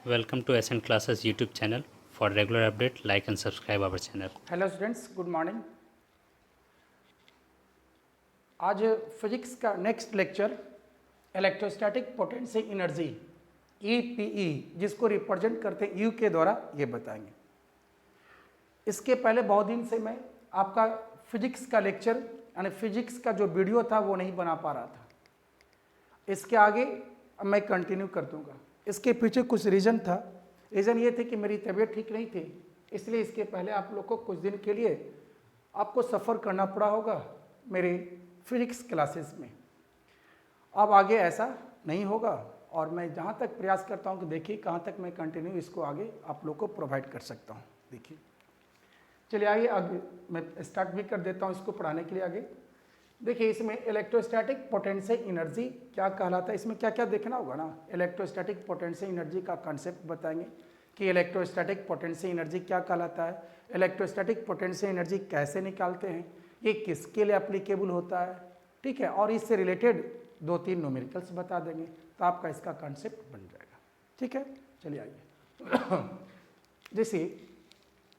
Welcome to SN Classes YouTube channel. For regular update, like and subscribe our channel. Hello students, good morning. आज physics का next lecture electrostatic potential energy EPE, जिसको represent करते हैं U के द्वारा, ये बताएंगे। इसके पहले बहुत दिन से मैं आपका फिजिक्स का लेक्चर यानी फिजिक्स का जो वीडियो था वो नहीं बना पा रहा था। इसके आगे अब मैं कंटिन्यू कर दूंगा। इसके पीछे कुछ रीज़न था। रीज़न ये थे कि मेरी तबीयत ठीक नहीं थी, इसलिए इसके पहले आप लोग को कुछ दिन के लिए आपको सफ़र करना पड़ा होगा मेरे फिजिक्स क्लासेस में। अब आगे ऐसा नहीं होगा और मैं जहाँ तक प्रयास करता हूँ कि देखिए कहाँ तक मैं कंटिन्यू इसको आगे आप लोग को प्रोवाइड कर सकता हूँ। देखिए, चलिए आइए आगे मैं स्टार्ट भी कर देता हूँ इसको पढ़ाने के लिए। आगे देखिए, इसमें इलेक्ट्रोस्टैटिक पोटेंशियल एनर्जी क्या कहलाता है, इसमें क्या क्या देखना होगा ना। इलेक्ट्रोस्टैटिक पोटेंशियल एनर्जी का कॉन्सेप्ट बताएंगे कि इलेक्ट्रोस्टैटिक पोटेंशियल एनर्जी क्या कहलाता है, इलेक्ट्रोस्टैटिक पोटेंशियल एनर्जी कैसे निकालते हैं, ये किसके लिए एप्लीकेबल होता है, ठीक है, और इससे रिलेटेड 2-3 न्यूमेरिकल्स बता देंगे, तो आपका इसका कॉन्सेप्ट बन जाएगा। ठीक है, चलिए आइए। जैसे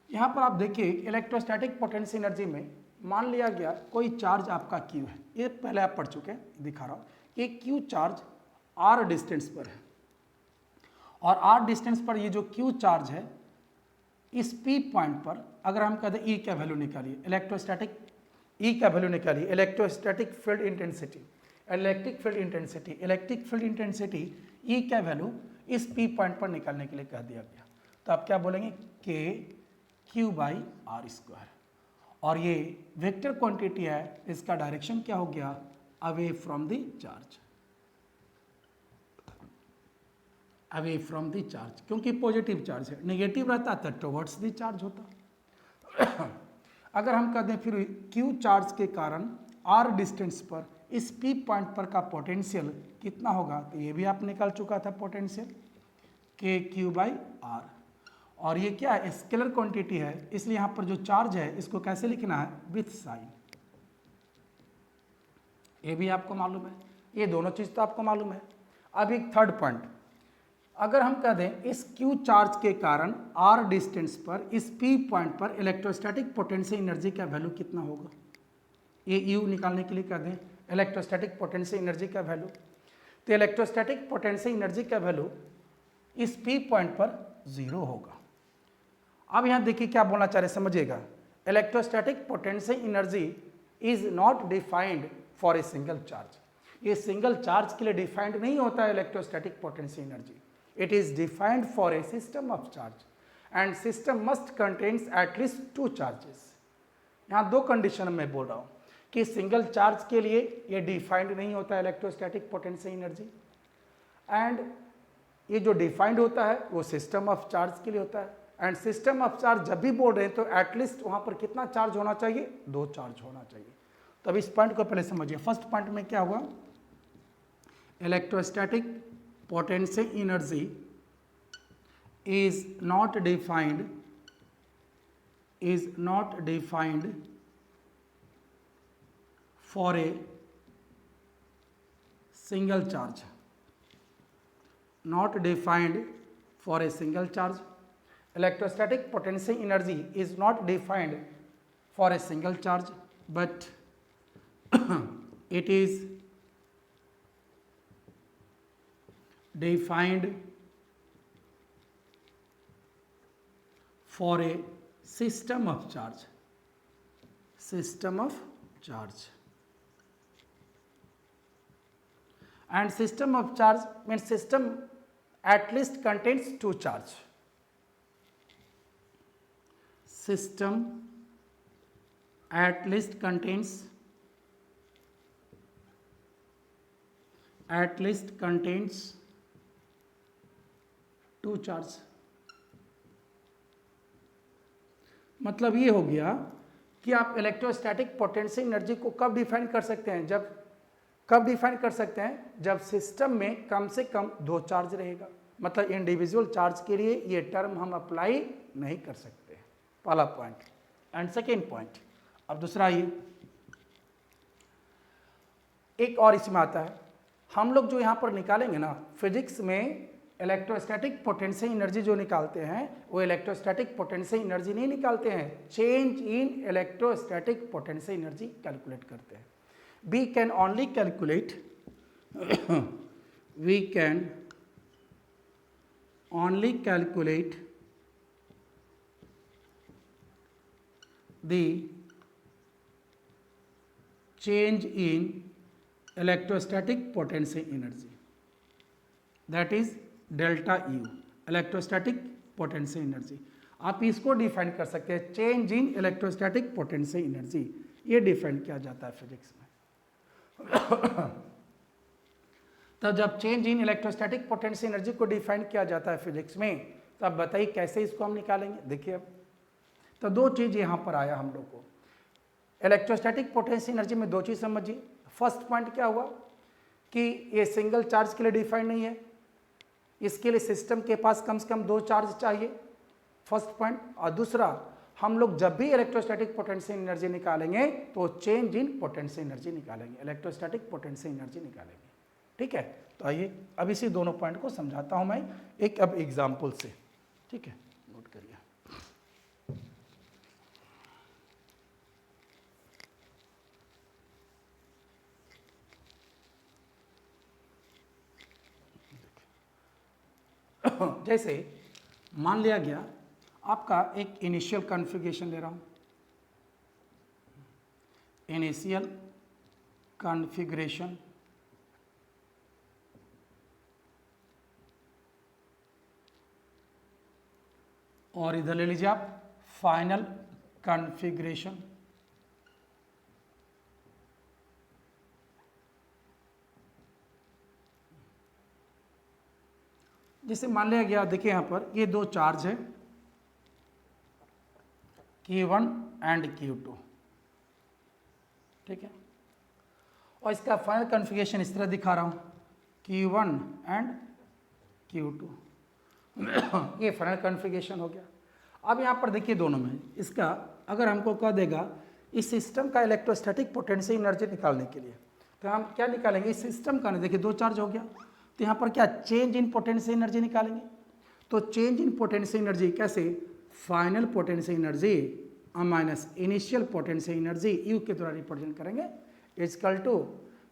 यहाँ पर आप देखिए, इलेक्ट्रोस्टैटिक पोटेंशियल एनर्जी में मान लिया गया कोई चार्ज आपका Q है, ये पहले आप पढ़ चुके हैं, दिखा रहा हूँ। ये Q चार्ज R डिस्टेंस पर है और R डिस्टेंस पर ये जो Q चार्ज है, इस P पॉइंट पर अगर हम कहते हैं E का वैल्यू निकालिए, इलेक्ट्रोस्टैटिक E का वैल्यू निकालिए, electrostatic field intensity, electric field intensity, electric field intensity E का वैल्यू इस P पॉइंट पर निकालने के लिए कह दिया गया, तो आप क्या बोलेंगे KQ/R²। और ये वेक्टर क्वांटिटी है, इसका डायरेक्शन क्या हो गया, away from the charge, away from the charge, क्योंकि पॉजिटिव चार्ज है, नेगेटिव रहता तो टुवर्ड्स द चार्ज होता। अगर हम कहते हैं फिर Q चार्ज के कारण R डिस्टेंस पर इस P पॉइंट पर का पोटेंशियल कितना होगा, तो ये भी आप निकाल चुका था पोटेंशियल KQ/R। और ये क्या है, स्केलर क्वांटिटी है, इसलिए यहाँ पर जो चार्ज है इसको कैसे लिखना है, विथ साइन, ये भी आपको मालूम है, ये दोनों चीज़ तो आपको मालूम है। अब एक थर्ड पॉइंट, अगर हम कह दें इस Q चार्ज के कारण R डिस्टेंस पर इस P पॉइंट पर इलेक्ट्रोस्टैटिक पोटेंशियल एनर्जी का वैल्यू कितना होगा, ये U निकालने के लिए कह दें इलेक्ट्रोस्टैटिक पोटेंशियल एनर्जी का वैल्यू, तो इलेक्ट्रोस्टैटिक पोटेंशियल एनर्जी का वैल्यू इस P पॉइंट पर 0 होगा। अब यहाँ देखिए क्या बोलना चाह रहे हैं, समझिएगा। Electrostatic potential energy is not defined for a single charge, ये सिंगल चार्ज के लिए डिफाइंड नहीं होता है electrostatic potential energy, it is defined for a system of charge and system must contains at least 2 charges. यहाँ 2 कंडीशन में बोल रहा हूँ कि सिंगल चार्ज के लिए ये डिफाइंड नहीं होता है इलेक्ट्रोस्टैटिक पोटेंशियल एनर्जी, एंड ये जो डिफाइंड होता है वो सिस्टम ऑफ चार्ज के लिए होता है। एंड सिस्टम ऑफ चार्ज जब भी बोल रहे हैं तो एटलीस्ट वहाँ पर कितना चार्ज होना चाहिए, 2 चार्ज होना चाहिए। तो अब इस पॉइंट को पहले समझिए। फर्स्ट पॉइंट में क्या हुआ, electrostatic potential energy is not defined for a single charge, not defined for a single charge. Electrostatic potential energy is not defined for a single charge, but it is defined for a system of charge, and system of charge means system at least contains 2 charge, system at least contains 2 charge। मतलब ये हो गया कि आप electrostatic potential energy को कब define कर सकते हैं, कब डिफाइन कर सकते हैं, जब सिस्टम में कम से कम 2 चार्ज रहेगा। मतलब इंडिविजुअल चार्ज के लिए ये टर्म हम अप्लाई नहीं कर सकते, पहला पॉइंट। एंड सेकेंड पॉइंट, अब दूसरा ये एक और इसमें आता है, हम लोग जो यहाँ पर निकालेंगे ना, फिजिक्स में इलेक्ट्रोस्टैटिक पोटेंशियल एनर्जी जो निकालते हैं वो इलेक्ट्रोस्टैटिक पोटेंशियल एनर्जी नहीं निकालते हैं, change in electrostatic potential energy calculate करते हैं। We can only calculate we can only calculate the change in electrostatic potential energy, that is delta U, electrostatic potential energy। आप इसको डिफाइन कर सकते हैं, change in electrostatic potential energy, ये define किया जाता है फिजिक्स में। तो जब change in electrostatic potential energy को डिफाइन किया जाता है फिजिक्स में, तो अब बताइए कैसे इसको हम निकालेंगे। देखिए अब तो दो चीज़ यहाँ पर आया हम लोग को, इलेक्ट्रोस्टैटिक पोटेंशियल एनर्जी में दो चीज़ समझिए। फर्स्ट पॉइंट क्या हुआ कि ये सिंगल चार्ज के लिए डिफाइंड नहीं है, इसके लिए सिस्टम के पास कम से कम दो चार्ज चाहिए, फर्स्ट पॉइंट। और दूसरा, हम लोग जब भी इलेक्ट्रोस्टैटिक पोटेंशियल एनर्जी निकालेंगे तो चेंज इन पोटेंशियल एनर्जी निकालेंगे, इलेक्ट्रोस्टैटिक पोटेंशियल एनर्जी निकालेंगे। ठीक है, तो आइए अब इसी दोनों पॉइंट को समझाता हूं मैं एक अब एग्जाम्पल से। ठीक है, नोट करिए। जैसे मान लिया गया आपका एक इनिशियल कॉन्फ़िगरेशन ले रहा हूं, इनिशियल कॉन्फ़िगरेशन और इधर ले लीजिए आप फाइनल कॉन्फ़िगरेशन। जिसे मान लिया गया, देखिए यहां पर ये दो चार्ज है Q1 एंड Q2, ठीक है, और इसका फाइनल कॉन्फ़िगरेशन इस तरह दिखा रहा हूं, Q1 एंड Q2। ये फाइनल कॉन्फ़िगरेशन हो गया। अब यहाँ पर देखिए दोनों में इसका अगर हमको कह देगा इस सिस्टम का इलेक्ट्रोस्टैटिक पोटेंशियल एनर्जी निकालने के लिए, तो हम क्या निकालेंगे, इस सिस्टम का, देखिए दो चार्ज हो गया, तो यहाँ पर क्या चेंज इन पोटेंशियल एनर्जी निकालेंगे। तो चेंज इन पोटेंशियल एनर्जी कैसे, final potential energy minus initial potential energy you के द्वारा रिप्रेजेंट करेंगे, इजकल टू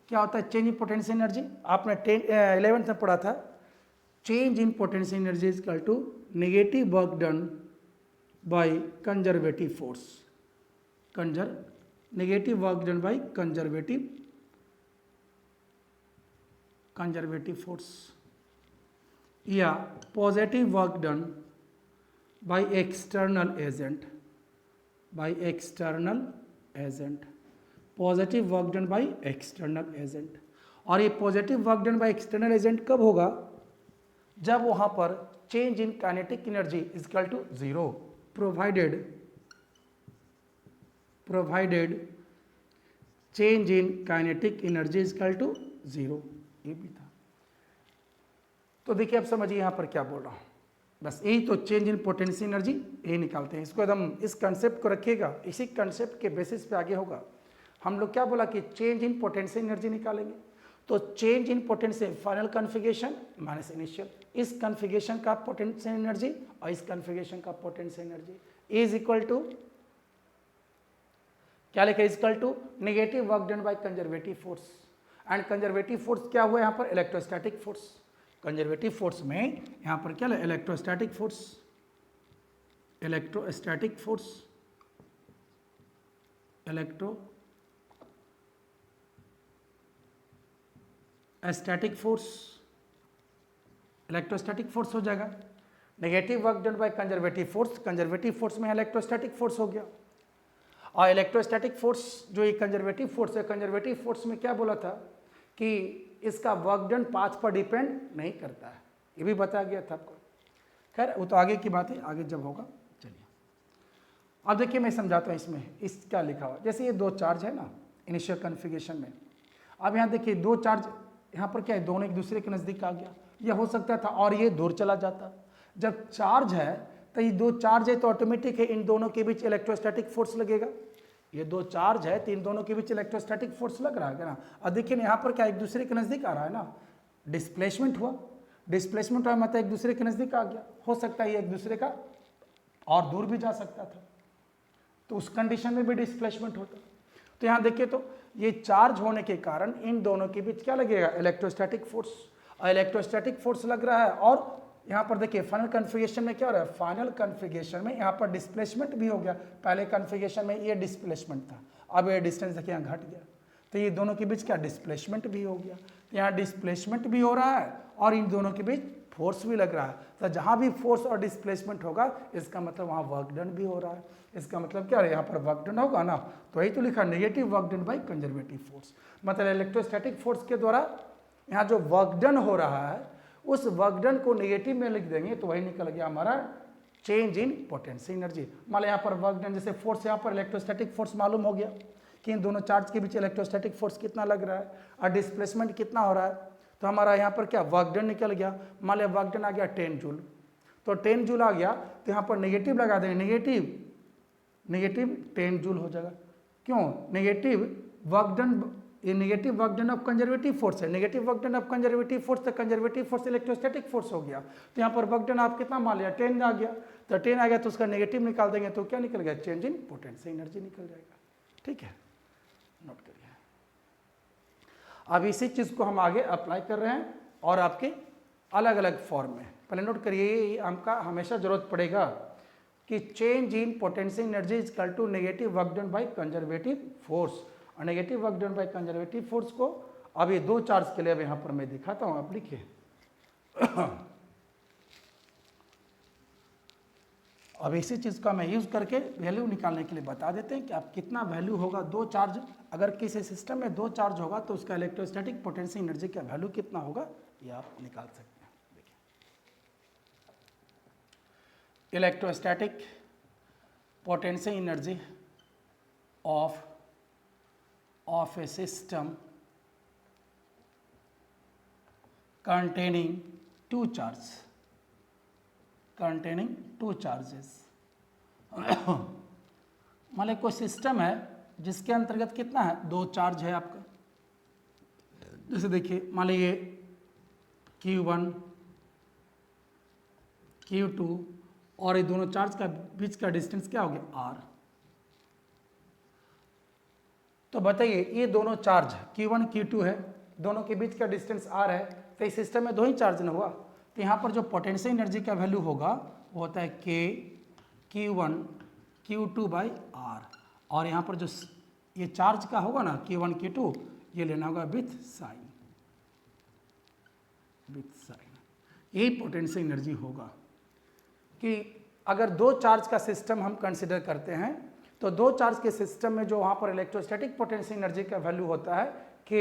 क्या होता है चेंज इन पोटेंशियल एनर्जी, आपने 11th में पढ़ा था, change in potential energy is equal to negative work done by conservative force, negative work done by conservative force, या positive work done by external agent, positive work done by external agent। और ये positive work done by external agent कब होगा, जब वहां पर change in kinetic energy is equal to 0, provided change in kinetic energy is equal to 0, ये भी था। तो देखिए अब समझिए यहां पर क्या बोल रहा हूं, बस यही तो चेंज इन पोटेंशियल एनर्जी यही निकालते हैं। इसको एकदम इस कंसेप्ट को रखिएगा, इसी कंसेप्ट के बेसिस पे आगे होगा। हम लोग क्या बोला कि चेंज इन पोटेंशियल एनर्जी निकालेंगे, तो change in potential final configuration minus initial, इस कॉन्फ़िगरेशन का पोटेंशियल एनर्जी और इस कॉन्फ़िगरेशन का potential energy is equal to क्या लिखा, is equal to negative work done by conservative force. And conservative force क्या हुआ यहाँ पर, इलेक्ट्रोस्टैटिक फोर्स। कंजर्वेटिव फोर्स में यहाँ पर क्या है, electrostatic force, static force, electrostatic force हो जाएगा। Negative work done by conservative force, conservative force में इलेक्ट्रोस्टैटिक फोर्स हो गया। और इलेक्ट्रोस्टैटिक फोर्स जो ये कंजर्वेटिव फोर्स है, कंजर्वेटिव फोर्स में क्या बोला था कि इसका वर्क डन पाथ पर डिपेंड नहीं करता है, ये भी बताया गया था आपको। खैर वो तो आगे की बात है, आगे जब होगा। चलिए अब देखिए मैं समझाता हूँ इसमें, इस क्या लिखा हुआ, जैसे ये दो चार्ज है ना इनिशियल कॉन्फ़िगरेशन में। अब यहाँ देखिए दो चार्ज, यहाँ पर क्या है, दोनों एक दूसरे के नज़दीक आ गया, यह हो सकता था और ये दूर चला जाता। जब चार्ज है तो ये दो चार्ज है तो ऑटोमेटिक है इन दोनों के बीच इलेक्ट्रोस्टैटिक फोर्स लगेगा। ये दो चार्ज है तो इन दोनों के बीच इलेक्ट्रोस्टैटिक फोर्स लग रहा है ना। और देखिए यहाँ पर क्या एक दूसरे के नज़दीक आ रहा है ना, डिस्प्लेसमेंट हुआ। डिस्प्लेसमेंट हुआ मतलब एक दूसरे के नज़दीक आ गया, हो सकता है ये एक दूसरे का और दूर भी जा सकता था, तो उस कंडीशन में भी डिस्प्लेसमेंट होता। तो यहाँ देखिए तो ये चार्ज होने के कारण इन दोनों के बीच क्या लगेगा, इलेक्ट्रोस्टैटिक फोर्स। और इलेक्ट्रोस्टैटिक फोर्स लग रहा है, और यहाँ पर देखिए फाइनल कन्फिगरेशन में क्या हो रहा है, फाइनल कन्फिगरेशन में यहाँ पर डिस्प्लेसमेंट भी हो गया। पहले कन्फिगरेशन में ये डिस्प्लेसमेंट था, अब ये डिस्टेंस देखिए यहाँ घट गया, तो ये दोनों के बीच क्या डिस्प्लेसमेंट भी हो गया। तो यहाँ डिस्प्लेसमेंट भी हो रहा है और इन दोनों के बीच फोर्स भी लग रहा है। तो जहाँ भी फोर्स और डिस्प्लेसमेंट होगा इसका मतलब वहाँ वर्क डन भी हो रहा है। इसका मतलब क्या है, यहाँ पर वर्क डन होगा ना, तो वही तो लिखा negative work done by conservative force. मतलब इलेक्ट्रोस्टैटिक फोर्स के द्वारा यहाँ जो वर्क डन हो रहा है उस वर्क डन को नेगेटिव में लिख देंगे तो वही निकल गया हमारा चेंज इन पोटेंशियल एनर्जी। मान लो यहाँ पर वर्क डन, जैसे फोर्स यहाँ पर इलेक्ट्रोस्टैटिक फोर्स मालूम हो गया कि इन दोनों चार्ज के बीच इलेक्ट्रोस्टैटिक फोर्स कितना लग रहा है और डिस्प्लेसमेंट कितना हो रहा है, तो हमारा यहाँ पर क्या वर्क डन निकल गया। मान लिया वर्क डन आ गया 10 जूल, तो 10 जूल आ गया तो यहाँ पर नेगेटिव लगा देंगे, नेगेटिव 10 जूल हो जाएगा। क्यों नेगेटिव वर्क डन, ये negative work done of conservative force है, negative work done of conservative force, तो कंजर्वेटिव फोर्स इलेक्ट्रोस्टैटिक फोर्स हो गया। तो यहाँ पर वर्क डन आप कितना मान लिया 10 आ गया, तो 10 आ गया तो उसका नेगेटिव निकाल देंगे तो क्या निकल गया, चेंज इन पोटेंशियल एनर्जी निकल जाएगा। ठीक है, नोट करिए। अब इसी चीज़ को हम आगे अप्लाई कर रहे हैं और आपके अलग अलग फॉर्म में। पहले नोट करिए, हमका हमेशा जरूरत पड़ेगा कि change in potential energy is equal to negative work done by conservative force. और negative work done by conservative force को अब ये दो चार्ज के लिए अब यहाँ पर मैं दिखाता हूँ, आप लिखिए। अब इसी चीज़ का मैं यूज़ करके वैल्यू निकालने के लिए बता देते हैं कि आप कितना वैल्यू होगा दो चार्ज, अगर किसी सिस्टम में दो चार्ज होगा तो उसका इलेक्ट्रोस्टैटिक पोटेंशियल एनर्जी का वैल्यू कितना होगा ये आप निकाल सकते हैं। देखिए, electrostatic potential energy of a system containing two charges, मान लो कोई सिस्टम है जिसके अंतर्गत कितना है, दो चार्ज है आपका। जैसे देखिए मान लीजिए Q1 Q2 और ये दोनों चार्ज का बीच का डिस्टेंस क्या हो गया R। तो बताइए ये दोनों चार्ज Q1 Q2 है, दोनों के बीच का डिस्टेंस R है, तो इस सिस्टम में दो ही चार्ज ना हुआ, तो यहाँ पर जो पोटेंशियल एनर्जी का वैल्यू होगा वो होता है K Q1 Q2 by R। और यहाँ पर जो ये चार्ज का होगा ना Q1 Q2, ये लेना होगा विथ साइन, यही पोटेंशियल एनर्जी होगा। कि अगर दो चार्ज का सिस्टम हम कंसिडर करते हैं तो दो चार्ज के सिस्टम में जो वहाँ पर इलेक्ट्रोस्टैटिक पोटेंशियल एनर्जी का वैल्यू होता है K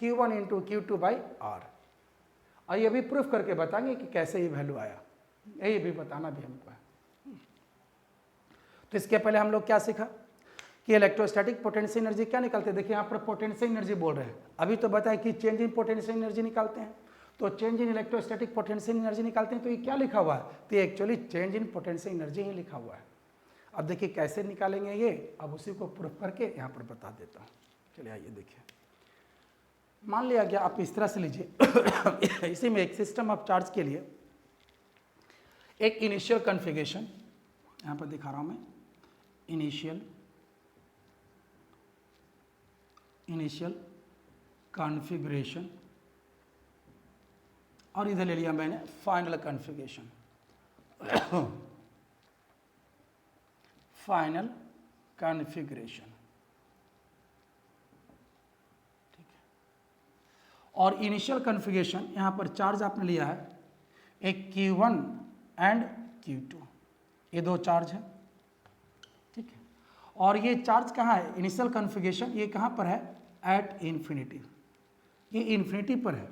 Q1 into Q2 by R। और ये भी प्रूफ करके बताएंगे कि कैसे ये वैल्यू आया, ये भी बताना भी हमको है। तो इसके पहले हम लोग क्या सीखा कि इलेक्ट्रोस्टैटिक पोटेंशियल एनर्जी क्या निकालते हैं। देखिए यहाँ पर पोटेंशियल एनर्जी बोल रहे हैं, अभी तो बताया कि चेंज इन पोटेंशियल एनर्जी निकालते हैं, तो change in electrostatic potential energy निकालते हैं। तो ये क्या लिखा हुआ है, तो ये actually change in potential energy ही लिखा हुआ है। अब देखिए कैसे निकालेंगे ये, अब उसी को प्रूफ करके यहाँ पर बता देता हूँ। चलिए आइए देखिए, मान लिया गया आप इस तरह से लीजिए इसी में एक सिस्टम ऑफ चार्ज के लिए एक इनिशियल कॉन्फ़िगरेशन यहाँ पर दिखा रहा हूँ मैं, इनिशियल कॉन्फ़िगरेशन, और इधर ले लिया मैंने फाइनल कॉन्फ़िगरेशन। फाइनल कॉन्फ़िगरेशन, ठीक है। और इनिशियल कॉन्फ़िगरेशन यहाँ पर चार्ज आपने लिया है एक Q1 एंड Q2, ये दो चार्ज है, ठीक है। और ये चार्ज कहाँ है, इनिशियल कॉन्फ़िगरेशन ये कहाँ पर है, एट इन्फिनिटी, ये इन्फिनिटी पर है।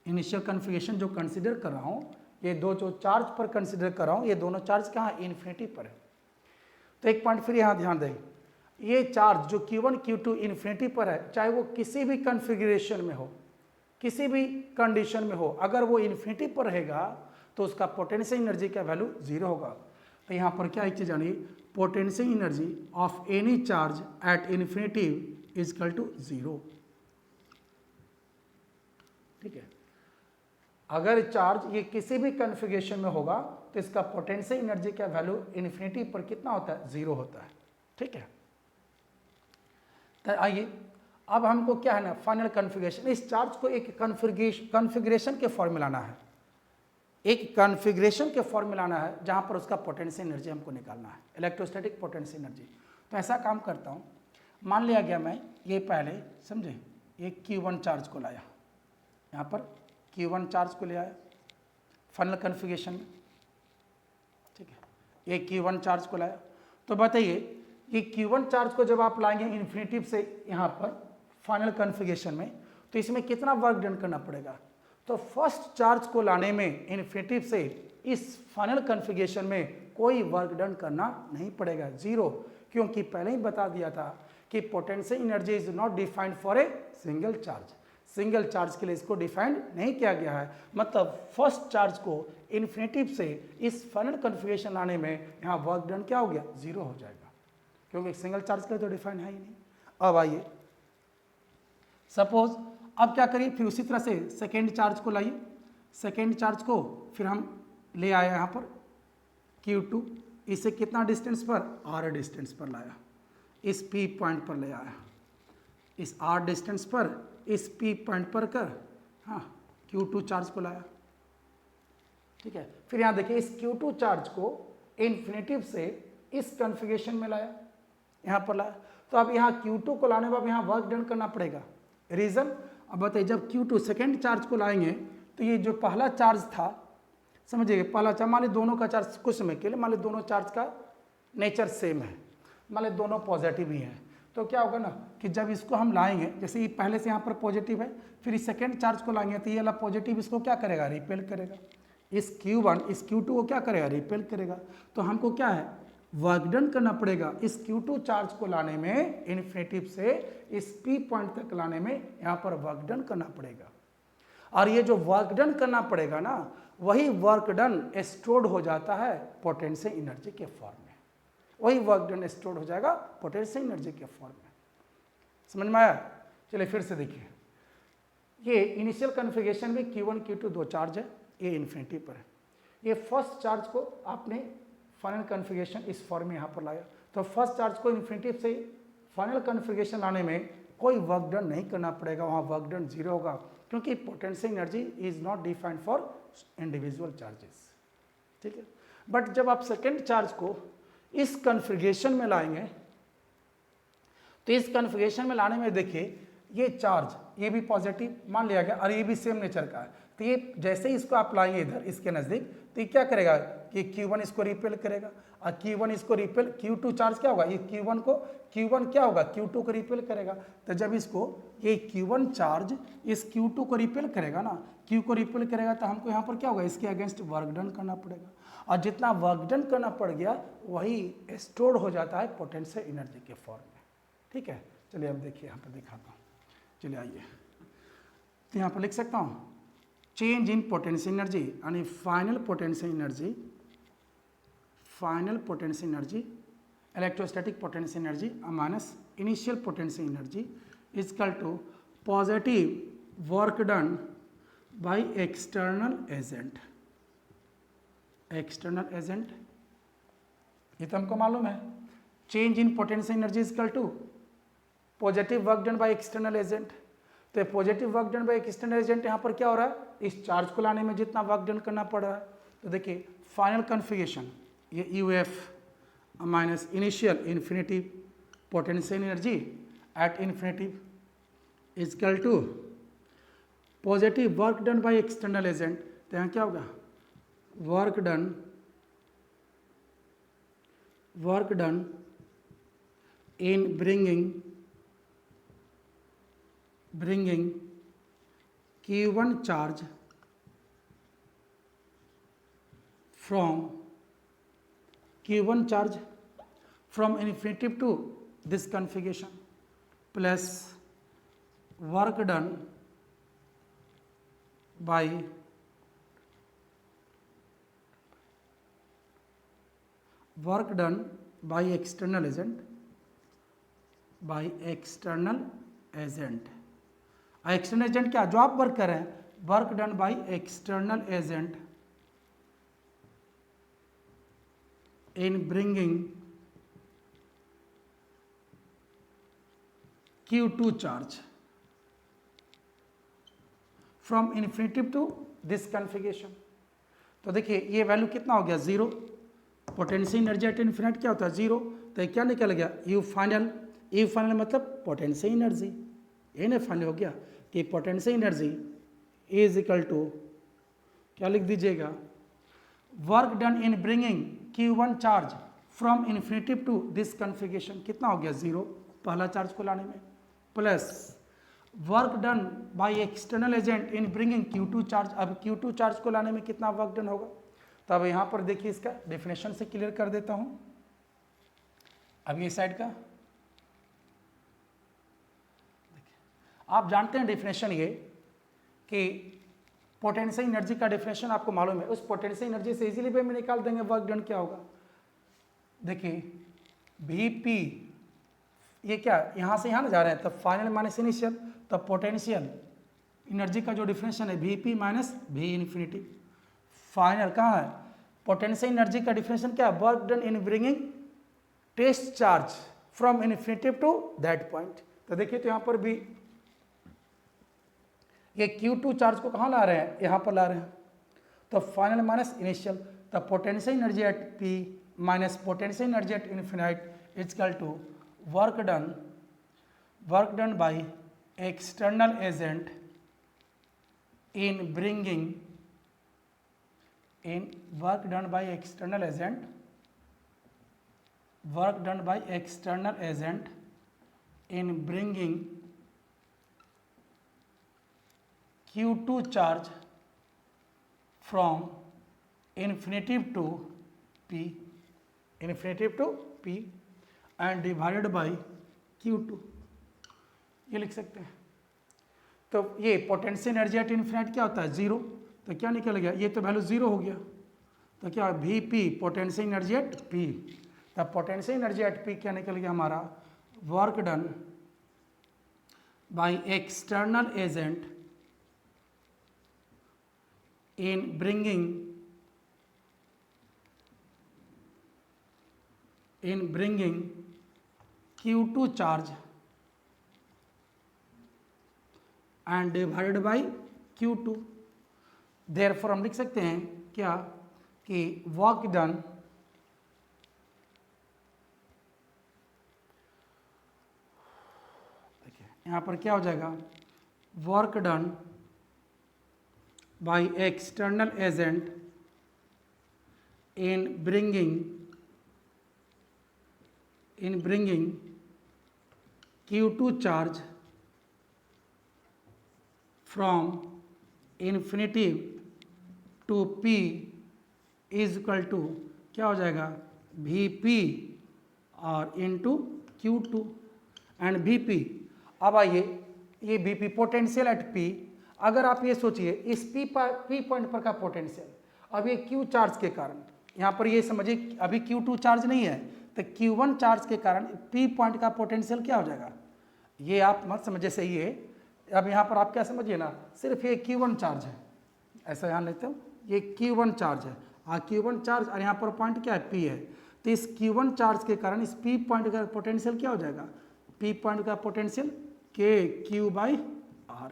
इनिशियल कॉन्फ़िगरेशन जो कंसिडर कर रहा हूँ, ये दो जो चार्ज पर कंसिडर कर रहा हूँ, ये दोनों चार्ज कहाँ है, इन्फिनिटी पर है। तो एक पॉइंट फिर यहाँ ध्यान दें, ये चार्ज जो Q1 Q2 इन्फिनिटी पर है, चाहे वो किसी भी कॉन्फ़िगरेशन में हो, किसी भी कंडीशन में हो, अगर वो इन्फिनिटी पर रहेगा तो उसका पोटेंशियल एनर्जी का वैल्यू जीरो होगा। तो यहाँ पर क्या एक चीज़ जानिए, potential energy of any charge at infinity is equal to zero, ठीक है। अगर चार्ज ये किसी भी कन्फिगरेशन में होगा तो इसका पोटेंशियल एनर्जी का वैल्यू इन्फिनिटी पर कितना होता है, 0 होता है। ठीक है, तो आइए अब हमको क्या है ना, फाइनल कन्फिगरेशन, इस चार्ज को एक कन्फिगरेशन के फॉर्म में लाना है, एक कॉन्फ़िगरेशन के फॉर्म में लाना है जहाँ पर उसका पोटेंशियल एनर्जी हमको निकालना है, इलेक्ट्रोस्टैटिक पोटेंशियल एनर्जी। तो ऐसा काम करता हूँ, मान लिया गया मैं ये पहले समझे एक Q1 चार्ज को लाया, यहाँ पर Q1 चार्ज को ले आया फाइनल कॉन्फ़िगरेशन में। ठीक है, ये Q1 चार्ज को लाया, तो बताइए कि Q1 चार्ज को जब आप लाएंगे इन्फिनिटिव से यहाँ पर फाइनल कॉन्फ़िगरेशन में, तो इसमें कितना वर्क डन करना पड़ेगा। तो फर्स्ट चार्ज को लाने में इन्फिनिटिव से इस फाइनल कॉन्फ़िगरेशन में कोई वर्क डन करना नहीं पड़ेगा, 0, क्योंकि पहले ही बता दिया था कि potential energy is not defined for a single charge, single charge के लिए इसको डिफाइंड नहीं किया गया है। मतलब फर्स्ट चार्ज को इन्फिनिटिव से इस फाइनल कॉन्फ़िगरेशन लाने में यहाँ वर्क डन क्या हो गया, 0 हो जाएगा, क्योंकि सिंगल चार्ज के लिए तो डिफाइंड है ही नहीं। अब आइए सपोज अब क्या करिए, फिर उसी तरह से सेकेंड चार्ज को लाइए, सेकेंड चार्ज को फिर हम ले आए यहाँ पर Q2, इसे कितना डिस्टेंस पर, R डिस्टेंस पर लाया, इस P पॉइंट पर ले आया, इस R डिस्टेंस पर इस P पॉइंट पर कर हाँ Q2 चार्ज को लाया। ठीक है, फिर यहाँ देखिए इस Q2 चार्ज को इन्फिनिटिव से इस कॉन्फ़िगरेशन में लाया, यहाँ पर लाया। तो अब यहाँ Q2 को लाने के बाद यहाँ वर्क डन करना पड़ेगा, रीज़न अब बताइए, जब Q2 सेकेंड चार्ज को लाएंगे तो ये जो पहला चार्ज था, समझिए पहला चार्ज, मान ली दोनों का चार्ज कुछ समय के लिए, मान ली दोनों चार्ज का नेचर सेम है, मान ली दोनों पॉजिटिव ही हैं, तो क्या होगा ना कि जब इसको हम लाएंगे, जैसे ये पहले से यहाँ पर पॉजिटिव है, फिर इस सेकेंड चार्ज को लाएंगे तो ये वाला पॉजिटिव इसको क्या करेगा, रिपेल करेगा, इस Q1 इस Q2 को क्या करेगा, रिपेल करेगा। तो हमको क्या है, वर्क डन करना पड़ेगा इस Q2 चार्ज को लाने में, इन्फिनिटिव से इस P पॉइंट तक लाने में यहाँ पर वर्क डन करना पड़ेगा। और ये जो वर्क डन करना पड़ेगा ना, वही वर्क डन स्टोर्ड हो जाता है पोटेंशियल एनर्जी के फॉर्म में, वही वर्क डन स्टोर्ड हो जाएगा पोटेंशियल एनर्जी के फॉर्म में। समझ में आया? चलिए फिर से देखिए, ये इनिशियल कॉन्फ़िगरेशन में Q1 Q2 दो चार्ज है, ये इन्फिनिटी पर है। ये फर्स्ट चार्ज को आपने फाइनल कॉन्फ़िगरेशन इस फॉर्म में यहाँ पर लाया, तो फर्स्ट चार्ज को इन्फिनिटिव से फाइनल कॉन्फ़िगरेशन लाने में कोई वर्क डन नहीं करना पड़ेगा, वहाँ वर्क डन 0 होगा, क्योंकि potential energy is not defined for individual charges. ठीक है, बट जब आप सेकेंड चार्ज को इस कॉन्फ़िगरेशन में लाएंगे, तो इस कॉन्फ़िगरेशन में लाने में देखिए ये चार्ज ये भी पॉजिटिव मान लिया गया और ये भी सेम नेचर का है, तो ये जैसे ही इसको आप लाएंगे इधर इसके नज़दीक, तो ये क्या करेगा कि Q1 इसको रिपेल करेगा और Q1 इसको रिपेल, Q2 चार्ज क्या होगा, ये Q1 क्या होगा, Q2 को रिपेल करेगा। तो जब इसको ये Q1 चार्ज इस Q2 को रिपेल करेगा ना, Q को रिपेल करेगा, तो हमको यहाँ पर क्या होगा, इसके अगेंस्ट वर्क डन करना पड़ेगा, और जितना वर्क डन करना पड़ गया वही स्टोर हो जाता है पोटेंशियल एनर्जी के फॉर्म में। ठीक है, चलिए अब देखिए यहाँ पर दिखाता हूँ, चलिए आइए, तो यहाँ पर लिख सकता हूँ चेंज इन पोटेंशियल एनर्जी यानी final potential energy electrostatic potential energy minus initial potential energy is equal to positive work done by external agent. ये तो हमको मालूम है, change in potential energy is equal to positive work done by external agent. तो positive work done by external agent यहाँ पर क्या हो रहा है, इस चार्ज को लाने में जितना वर्क डन करना पड़ रहा है, तो देखिए फाइनल कॉन्फ़िगरेशन ये UF minus initial infinitive potential energy at infinitive is equal to positive work done by external agent. तो यहाँ क्या होगा, work done in bringing Q1 charge from infinitive to this configuration plus work done by external agent external agent क्या, जो आप work कर रहे हैं work done by external agent in bringing Q2 charge from infinitive to this configuration। तो देखिए ये value कितना हो गया 0, पोटेंशियल एनर्जी एट इन्फिनिट क्या होता है 0, तो ये क्या निकल गया यू फाइनल मतलब पोटेंशियल एनर्जी, ये ना फाइनल हो गया कि potential energy is equal to क्या लिख दीजिएगा work done in bringing Q1 charge from infinitive to this configuration कितना हो गया 0 पहला चार्ज को लाने में, plus work done by external agent in bringing Q2 charge, अब Q2 चार्ज को लाने में कितना वर्क डन होगा। तो अब यहाँ पर देखिए इसका डेफिनेशन से क्लियर कर देता हूँ। अब ये साइड का आप जानते हैं डेफिनेशन ये कि पोटेंशियल एनर्जी का डेफिनेशन आपको मालूम है, उस पोटेंशियल एनर्जी से इजीली वे में निकाल देंगे वर्क डन क्या होगा। देखिए Vp ये क्या यहाँ से यहाँ ना जा रहे हैं, तब फाइनल माइनस इनिशियल, तब पोटेंशियल एनर्जी का जो डिफरेंशियल है Vp minus V infinity, final कहाँ है पोटेंशियल एनर्जी का डिफरेंशियल क्या है work done in bringing test charge from infinitive to that point. तो देखिए तो यहाँ पर भी ये Q2 चार्ज को कहाँ ला रहे हैं यहाँ पर ला रहे हैं, तो फाइनल माइनस इनिशियल, तब potential energy at P minus potential energy at infinite is equal to work done by external agent in bringing work done by external agent in bringing Q2 charge from infinitive to P and divided by Q2 ये लिख सकते हैं। तो ये potential energy eight infinite क्या होता है 0, तो क्या निकल गया ये तो वैल्यू 0 हो गया, तो क्या Vp potential energy at P, तब पोटेंशियल एनर्जी एट P क्या निकल गया हमारा work done by external agent in bringing Q2 charge and divided by Q2। therefore हम लिख सकते हैं क्या कि वर्क डन देखिए यहाँ पर क्या हो जाएगा work done by external agent in bringing Q2 charge from infinitive to P is equal to क्या हो जाएगा Vp और इंटू Q2 एंड Vp। अब आइए ये Vp पोटेंशियल एट P, अगर आप ये सोचिए इस P पॉइंट पर का पोटेंशियल, अब ये Q चार्ज के कारण यहाँ पर ये समझिए अभी Q2 चार्ज नहीं है, तो Q1 चार्ज के कारण P पॉइंट का पोटेंशियल क्या हो जाएगा, ये आप मत समझिए सही है। अब यहाँ पर आप क्या समझिए ना सिर्फ ये Q1 चार्ज है, ऐसा यहाँ लेते हो ये Q1 चार्ज है, Q1 चार्ज और यहाँ पर पॉइंट क्या है P है, तो इस Q1 चार्ज के कारण इस P पॉइंट का पोटेंशियल क्या हो जाएगा P पॉइंट का पोटेंशियल KQ/R,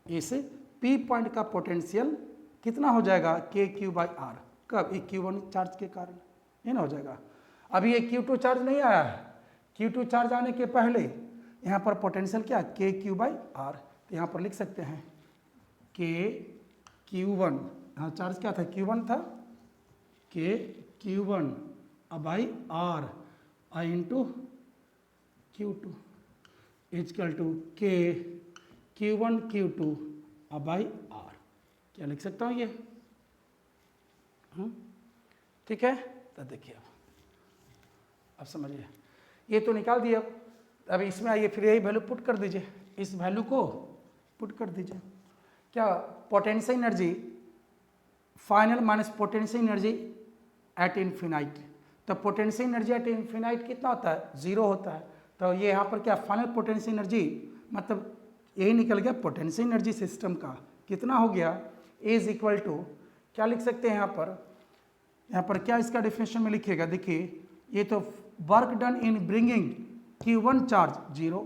इसे P पॉइंट का पोटेंशियल कितना हो जाएगा KQ/R, कब ये Q1 चार्ज के कारण ये ना हो जाएगा। अभी ये Q2 चार्ज नहीं आया है, Q2 चार्ज आने के पहले यहाँ पर पोटेंशियल क्या KQ/R, तो यहाँ पर लिख सकते हैं KQ1, हाँ चार्ज क्या था Q1 था KQ1 by R into Q2 is equal to Q1 Q2 by R, क्या लिख सकता हूँ ये, ठीक है। तो देखिए अब समझिए ये तो निकाल दिया, अब इसमें आइए फिर यही वैल्यू पुट कर दीजिए, इस वैल्यू को पुट कर दीजिए, क्या potential energy final minus potential energy at infinite, तो पोटेंशियल एनर्जी एट इन्फिनाइट कितना होता है 0 होता है, तो ये यहाँ पर क्या फाइनल पोटेंशियल एनर्जी मतलब यही निकल गया पोटेंशियल एनर्जी सिस्टम का कितना हो गया, इज इक्वल टू क्या लिख सकते हैं यहाँ पर क्या इसका डेफिनेशन में लिखिएगा, देखिए ये तो work done in bringing Q1 charge 0,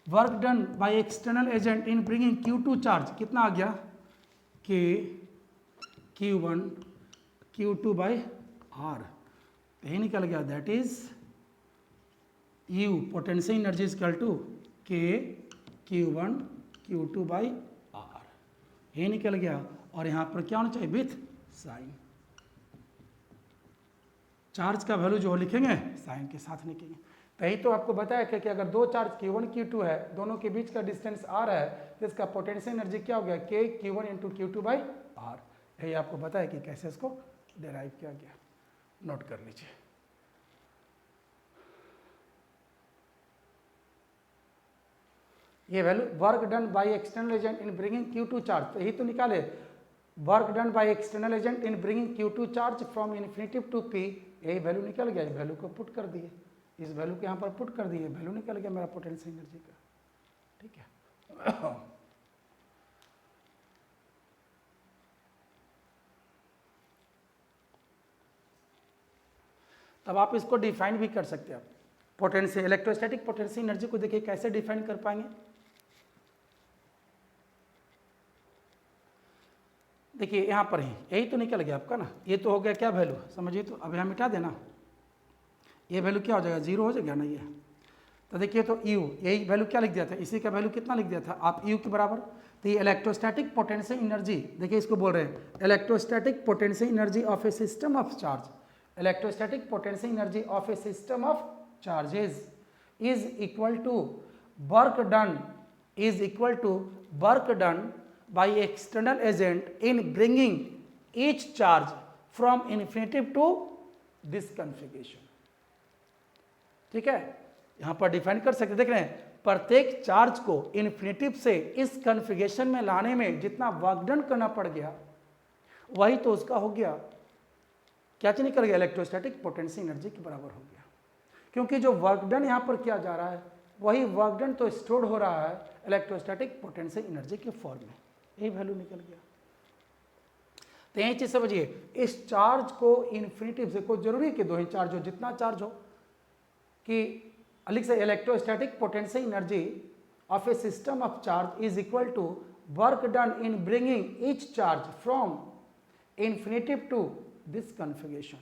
work done by external agent in bringing Q2 charge कितना आ गया K Q1 Q2 bye R, यही निकल गया, that is U potential energy equal to K Q1 Q2 by R, ये निकल गया। और यहाँ पर क्या होना चाहिए, विथ साइन, चार्ज का वैल्यू जो लिखेंगे साइन के साथ लिखेंगे। तो यही तो आपको बताया कि अगर दो चार्ज Q1 Q2 है, दोनों के बीच का डिस्टेंस R है, तो इसका पोटेंशियल एनर्जी क्या हो गया, K Q1 into Q2 by R। यही आपको बताया कि कैसे इसको डिराइव किया गया, नोट कर लीजिए। ये value work done by external agent in bringing Q2 charge, तो यही तो निकाले, work done by external agent in bringing Q2 charge from infinitive to P, यही वैल्यू निकल गया, इस वैल्यू को पुट कर दिए, इस वैल्यू को यहाँ पर पुट कर दिए, वैल्यू निकल गया मेरा पोटेंशियल एनर्जी का, ठीक है। तब आप इसको डिफाइन भी कर सकते हैं, आप पोटेंशियल इलेक्ट्रोस्टैटिक पोटेंशियल एनर्जी को देखिए कैसे डिफाइन कर पाएंगे। देखिए यहाँ पर ही यही तो निकल गया आपका ना, ये तो हो गया क्या वैल्यू समझिए, तो अब यहाँ मिटा देना, ये वैल्यू क्या हो जाएगा, 0 हो जाएगा ना ये। तो देखिए तो U यही वैल्यू क्या लिख दिया था, इसी का वैल्यू कितना लिख दिया था आप U के बराबर। तो ये इलेक्ट्रोस्टैटिक पोटेंशियल एनर्जी, देखिए इसको बोल रहे हैं electrostatic potential energy of a system of charge, electrostatic potential energy of a system of charges is equal to work done, is equal to work done by external agent in bringing each charge from infinitive to this configuration, ठीक है। यहां पर define कर सकते, देख रहे हैं प्रत्येक चार्ज को इन्फिनिटिव से इस कॉन्फ़िगरेशन में लाने में जितना वर्क डन करना पड़ गया, वही तो उसका हो गया, क्या चीज निकल गया, इलेक्ट्रोस्टैटिक पोटेंशियल एनर्जी के बराबर हो गया, क्योंकि जो वर्क डन यहां पर किया जा रहा है वही वर्क डन तो स्टोर हो रहा है इलेक्ट्रोस्टैटिक पोटेंशियल एनर्जी के फॉर्म में, यही वैल्यू निकल गया। तो यही चीज समझिए, इस चार्ज को इन्फिनिटिव से, कोई जरूरी कि दो ही चार्ज हो, जितना चार्ज हो, कि लिख से electrostatic potential energy of a system of charge is equal to work done in bringing each charge from infinitive to this configuration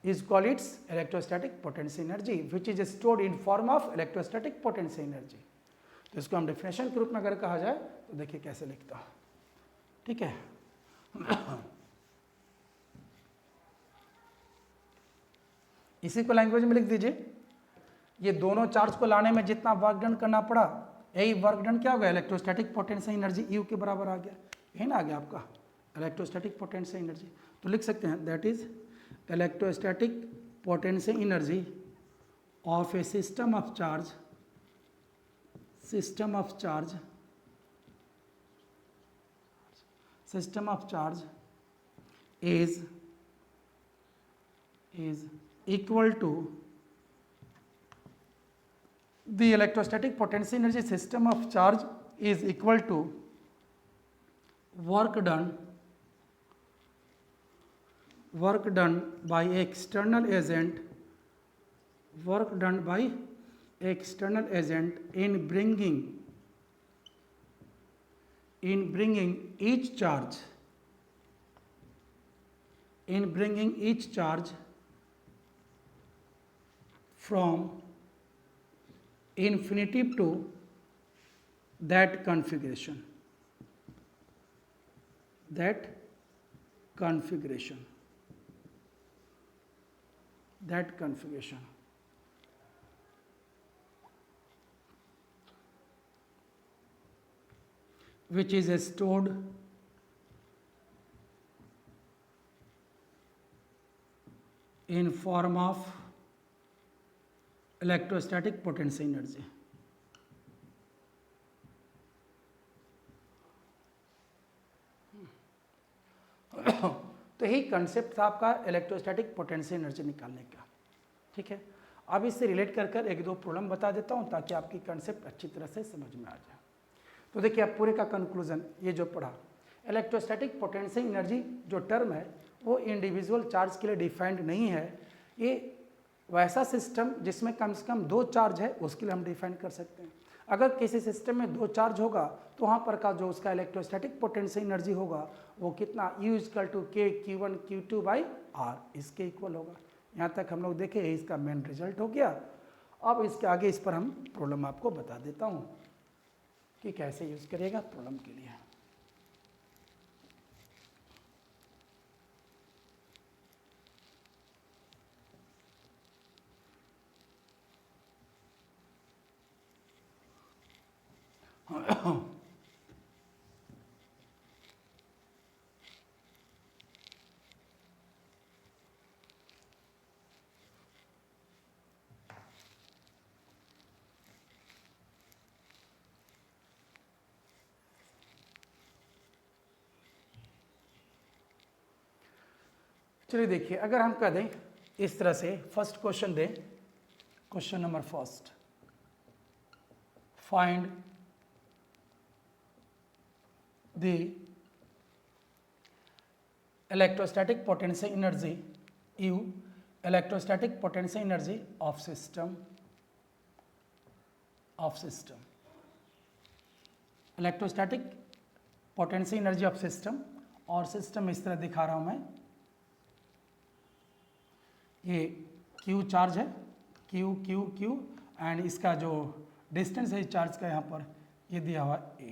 is called its electrostatic potential energy which is stored in form of electrostatic potential energy। तो इसको हम definition के रूप में अगर कहा जाए तो देखिए कैसे लिखता हूं, ठीक है। इसी को लैंग्वेज में लिख दीजिए, ये दोनों चार्ज को लाने में जितना वर्क डन करना पड़ा, यही वर्क डन क्या हो गया, इलेक्ट्रोस्टैटिक पोटेंशियल एनर्जी U के बराबर आ गया, यही ना आ गया आपका इलेक्ट्रोस्टैटिक पोटेंशियल एनर्जी। तो लिख सकते हैं that is electrostatic potential energy of a system of charge is equal to the electrostatic potential energy system of charge is equal to work done by external agent in bringing each charge from infinitive to that configuration which is stored in form of electrostatic potential energy। तो यही concept था आपका electrostatic potential energy निकालने का, ठीक है। अब इससे रिलेट कर कर एक दो प्रॉब्लम बता देता हूँ ताकि आपकी कंसेप्ट अच्छी तरह से समझ में आ जाए। तो देखिए अब पूरे का कंक्लूजन ये जो पढ़ा, इलेक्ट्रोस्टैटिक पोटेंशियल एनर्जी जो टर्म है वो इंडिविजुअल चार्ज के लिए डिफाइंड नहीं है, ये वैसा सिस्टम जिसमें कम से कम 2 चार्ज है उसके लिए हम डिफाइन कर सकते हैं। अगर किसी सिस्टम में 2 चार्ज होगा तो वहाँ पर का जो उसका इलेक्ट्रोस्टैटिक पोटेंशियल एनर्जी होगा वो कितना, U इक्वल टू के Q1 Q2 बाई R इसके इक्वल होगा। यहाँ तक हम लोग देखें इसका मेन रिजल्ट हो गया। अब इसके आगे इस पर हम प्रॉब्लम आपको बता देता हूँ कि कैसे यूज़ करिएगा प्रॉब्लम के लिए। चलिए देखिए, अगर हम कह दें इस तरह से, फर्स्ट क्वेश्चन दें, question number first, find the electrostatic potential energy U, electrostatic potential energy of system, electrostatic potential energy of system, और सिस्टम इस तरह दिखा रहा हूं मैं, ये Q चार्ज है, Q एंड इसका जो डिस्टेंस है इस चार्ज का यहाँ पर ये दिया हुआ A।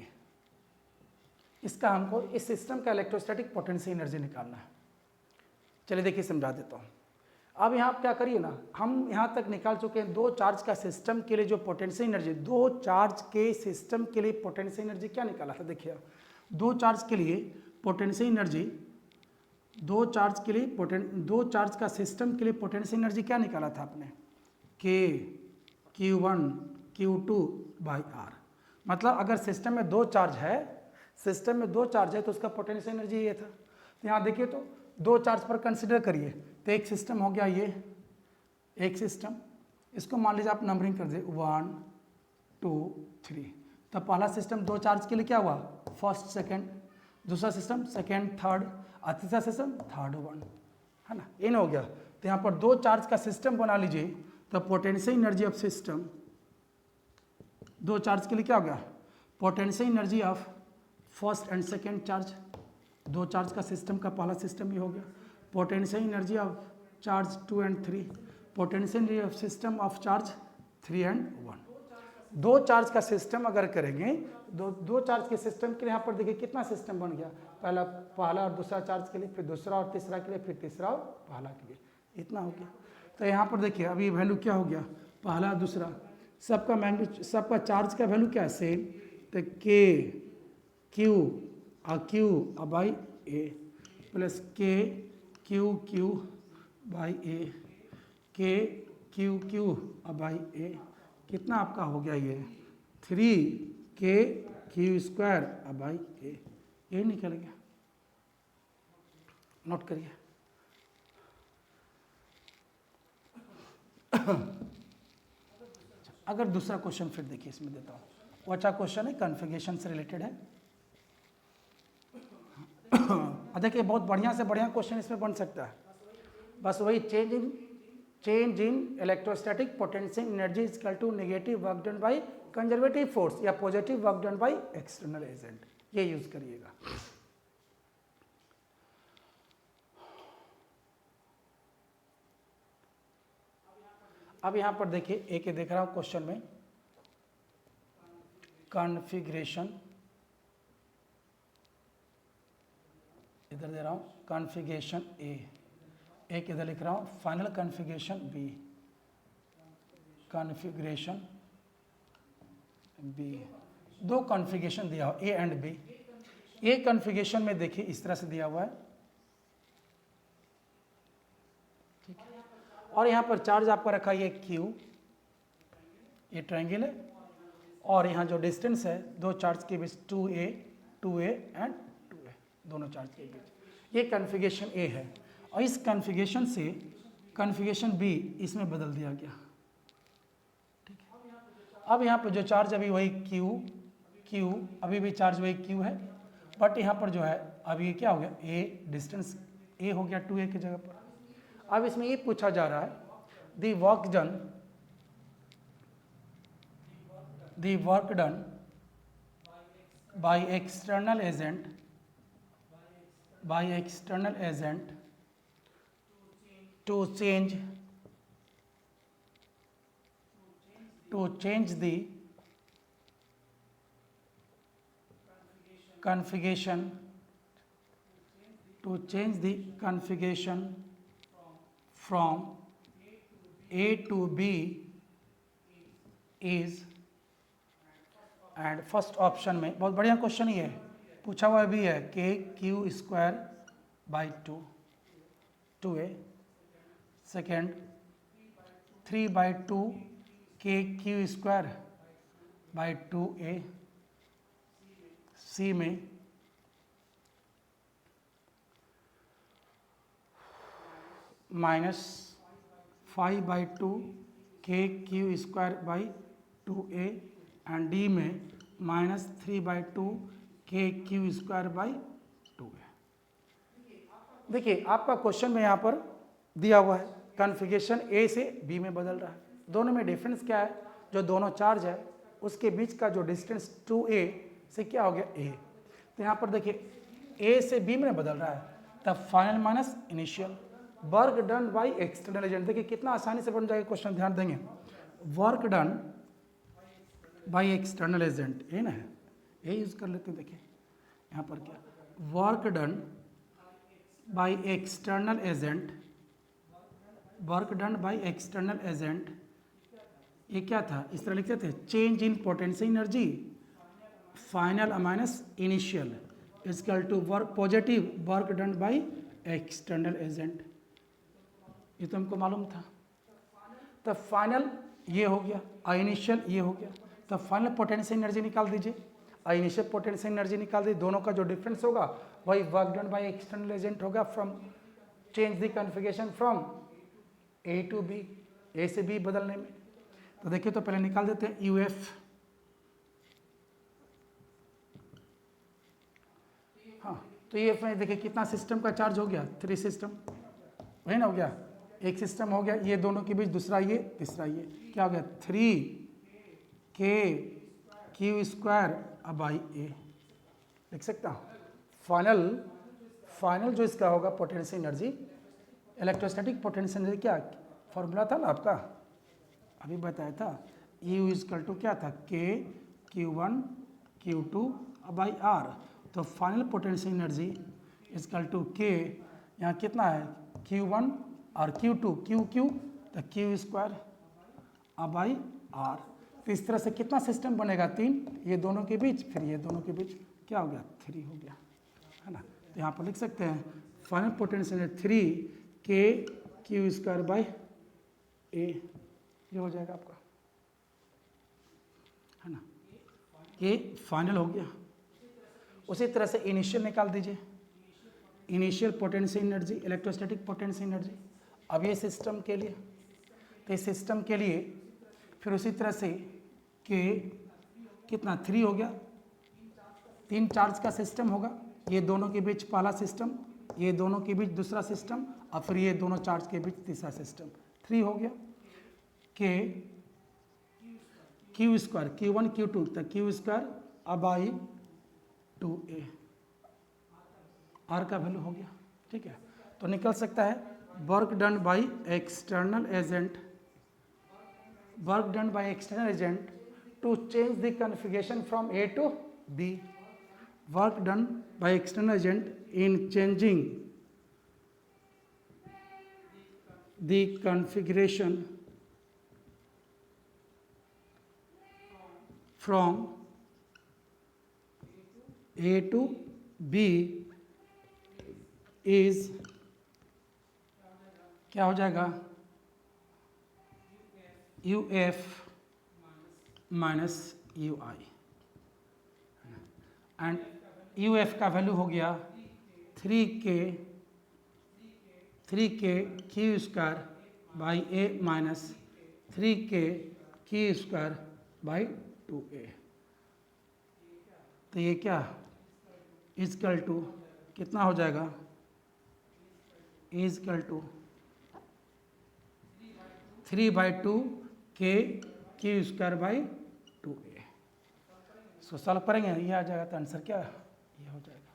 इसका हमको इस सिस्टम का इलेक्ट्रोस्टैटिक पोटेंशियल एनर्जी निकालना है। चलिए देखिए समझा देता हूँ। अब यहाँ आप क्या करिए ना, हम यहाँ तक निकाल चुके हैं 2 चार्ज का सिस्टम के लिए जो पोटेंशियल एनर्जी, 2 चार्ज के सिस्टम के लिए पोटेंशियल एनर्जी क्या निकाला था, देखिए 2 चार्ज के लिए पोटेंशियल एनर्जी, 2 चार्ज का सिस्टम के लिए पोटेंशियल एनर्जी क्या निकाला था आपने, K Q1 Q2 by R। मतलब अगर सिस्टम में 2 चार्ज है, तो उसका पोटेंशियल एनर्जी ये था। तो यहाँ देखिए तो 2 चार्ज पर कंसिडर करिए, तो एक सिस्टम हो गया ये, एक सिस्टम, इसको मान लीजिए आप नंबरिंग कर दे 1 2 3। तो पहला सिस्टम 2 चार्ज के लिए क्या हुआ, फर्स्ट सेकंड, दूसरा सिस्टम सेकंड थर्ड, और तीसरा सिस्टम थर्ड वन, है ना, इन हो गया। तो यहाँ पर 2 चार्ज का सिस्टम बना लीजिए, तो potential energy of system 2 charge के लिए क्या हो गया, potential energy of first and second charge, 2 charge का सिस्टम का पहला सिस्टम ये हो गया। Potential energy of charge 2 and 3, potential energy of system of charge 3 and 1। 2 charge का सिस्टम अगर करेंगे, 2 चार्ज के सिस्टम के लिए यहाँ पर देखिए कितना सिस्टम बन गया, पहला और दूसरा चार्ज के लिए, फिर दूसरा और तीसरा के लिए, फिर तीसरा और पहला के लिए, इतना हो गया। तो यहाँ पर देखिए अभी वैल्यू क्या हो गया, पहला दूसरा सबका मैग्नीट्यूड, सबका चार्ज का वैल्यू क्या है सेम, तो K Q और Q by A plus K Q by A, K Q by A, कितना आपका हो गया ये 3K Q square by A, ये निकल गया, नोट करिए। अगर दूसरा क्वेश्चन फिर देखिए इसमें देता हूँ, वो अच्छा क्वेश्चन है, कॉन्फ़िगरेशन से रिलेटेड है। देखिए बहुत बढ़िया से बढ़िया क्वेश्चन इसमें बन सकता है, बस वही change in electrostatic potential energy is equal to negative work done by conservative force या positive work done by external agent, ये यूज करिएगा। अब यहाँ पर देखिए एक ही देख रहा हूँ क्वेश्चन में, कॉन्फ़िगरेशन, इधर दे रहा हूँ कॉन्फ़िगरेशन A, एक इधर लिख रहा हूँ final configuration B, configuration B, 2 configuration दिया हो A and B। A configuration में देखिए इस तरह से दिया हुआ है, ठीक है, और यहाँ पर चार्ज आपका रखा है Q, ये ट्रायंगल है, और यहाँ जो डिस्टेंस है 2 चार्ज के बीच 2A एंड 2A, दोनों चार्ज के बीच, ये कॉन्फ़िगरेशन A है। और इस कॉन्फ़िगरेशन से कॉन्फ़िगरेशन B इसमें बदल दिया गया, अब यहाँ पर जो चार्ज अभी वही क्यू अभी भी चार्ज वही क्यू है, बट यहाँ पर जो है अब ये क्या हो गया, ए डिस्टेंस ए हो गया 2a की जगह पर। अब इसमें ये पूछा जा रहा है the work done by external agent to change the configuration from A to B is, and first option में बहुत बढ़िया क्वेश्चन ही है, पूछा हुआ भी है के Q square by 2a, second 3/2 के क्यू स्क्वायर बाई 2a, सी में -5/2 के Q square by 2a, and D में -3/2 के क्यू स्क्वायर बाई 2a। देखिए आपका क्वेश्चन में यहाँ पर दिया हुआ है कॉन्फ़िगरेशन ए से बी में बदल रहा है, दोनों में डिफरेंस क्या है, जो दोनों चार्ज है उसके बीच का जो डिस्टेंस 2a से क्या हो गया a, तो यहाँ पर देखिए a से b में बदल रहा है, तब final minus initial, work done by external agent. देखिए कितना आसानी से बन जाएगा क्वेश्चन, ध्यान देंगे, work done by external agent, ये ना है, ये यूज कर लेते हैं। देखिए यहाँ पर क्या, work done by external agent, work done by external agent, ये क्या था, इस तरह लिखते थे, change in potential energy final minus initial equal to work positive work done by external agent, ये तो हमको मालूम था। तब फाइनल ये हो गया और इनिशियल ये हो गया, तब फाइनल पोटेंशियल एनर्जी निकाल दीजिए और इनिशियल पोटेंशियल एनर्जी निकाल दीजिए, दोनों का जो डिफरेंस होगा वही work done by external agent होगा from change the configuration from A to B, A से बी बदलने में। तो देखिए तो पहले निकाल देते हैं यू एफ, हाँ तो ये में देखिए कितना सिस्टम का चार्ज हो गया, 3 सिस्टम, वही ना हो गया, एक सिस्टम हो गया, ये दोनों के बीच दूसरा ये तीसरा ये, क्या हो गया 3k Q square by a, लिख सकता हूँ। फाइनल जो इसका होगा potential energy, electrostatic potential energy, क्या फॉर्मूला था ना आपका, अभी बताया था, U इक्वल टू क्या था, k Q1 Q2 by r, तो final potential energy equal to k, यहाँ कितना है Q1 और Q2, Q तो क्यू स्क्वायर बाई r, तो इस तरह से कितना सिस्टम बनेगा, 3, ये दोनों के बीच, फिर ये दोनों के बीच क्या हो गया 3 हो गया, है ना। तो यहाँ पर लिख सकते हैं final potential 3k Q square by a, ये हो जाएगा आपका, है ना, ये फाइनल हो गया। उसी तरह से इनिशियल निकाल दीजिए, initial potential energy, electrostatic potential energy, अब ये सिस्टम के लिए, तो इस सिस्टम के लिए फिर उसी तरह से के कितना 3 हो गया, 3 चार्ज का सिस्टम होगा, ये दोनों के बीच पहला सिस्टम, ये दोनों के बीच दूसरा सिस्टम, और फिर ये दोनों चार्ज के बीच तीसरा सिस्टम, 3 हो गया, के क्यू स्क्वायर Q1 Q2 तो Q square by 2a, r का वैल्यू हो गया, ठीक है। तो निकल सकता है work done by external agent, work done by external agent to change the configuration from A to B, work done by external agent in changing the configuration from A to B is, क्या हो जाएगा, UF minus UI, and UF का value हो गया 3k Q square by a minus 3k Q square by 2a। तो ये क्या is equal to कितना हो जाएगा, इजकल टू 3/2 के क्यू स्क्वायर बाई 2a। इसको सॉल्व करेंगे, ये आ जाएगा। तो आंसर क्या ये हो जाएगा।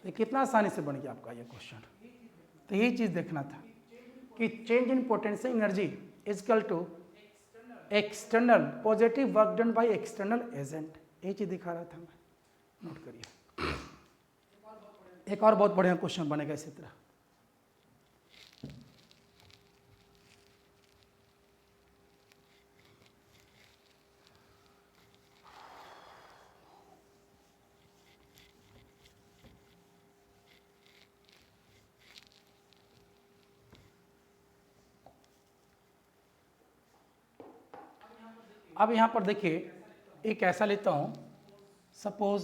ये कितना आसानी से बन गया आपका ये क्वेश्चन। तो यही चीज़ देखना था कि change in potential energy equal to external positive work done by external agent. ये चीज़ दिखा रहा था मैं, नोट करिए। एक और बहुत बढ़िया क्वेश्चन बनेगा इसी तरह। अब यहाँ पर देखिए, एक ऐसा लेता हूँ, सपोज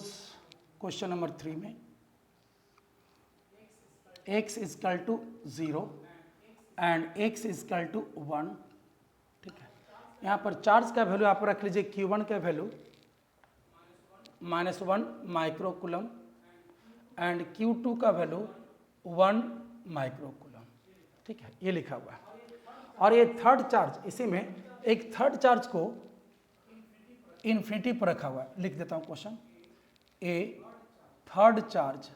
क्वेश्चन नंबर 3 में x equal to 0 and x equal to 1, ठीक है। यहाँ पर चार्ज का वैल्यू आप रख लीजिए, Q1 का वैल्यू -1 माइक्रोकूलम एंड Q2 का वैल्यू 1 माइक्रोकूलम, ठीक है, ये लिखा हुआ है। और ये थर्ड चार्ज, इसी में एक थर्ड चार्ज को इन्फिनिटी पर रखा हुआ है। लिख देता हूं question, a third charge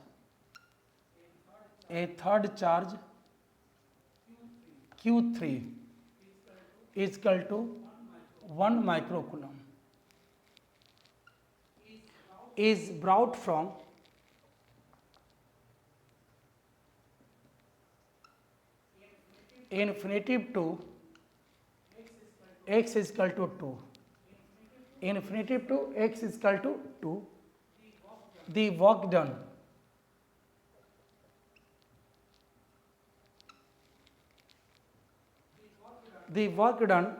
Q3 equal to 1 microcoulomb is brought from infinitive to x is equal to 2, infinitive to x is equal to 2, the work done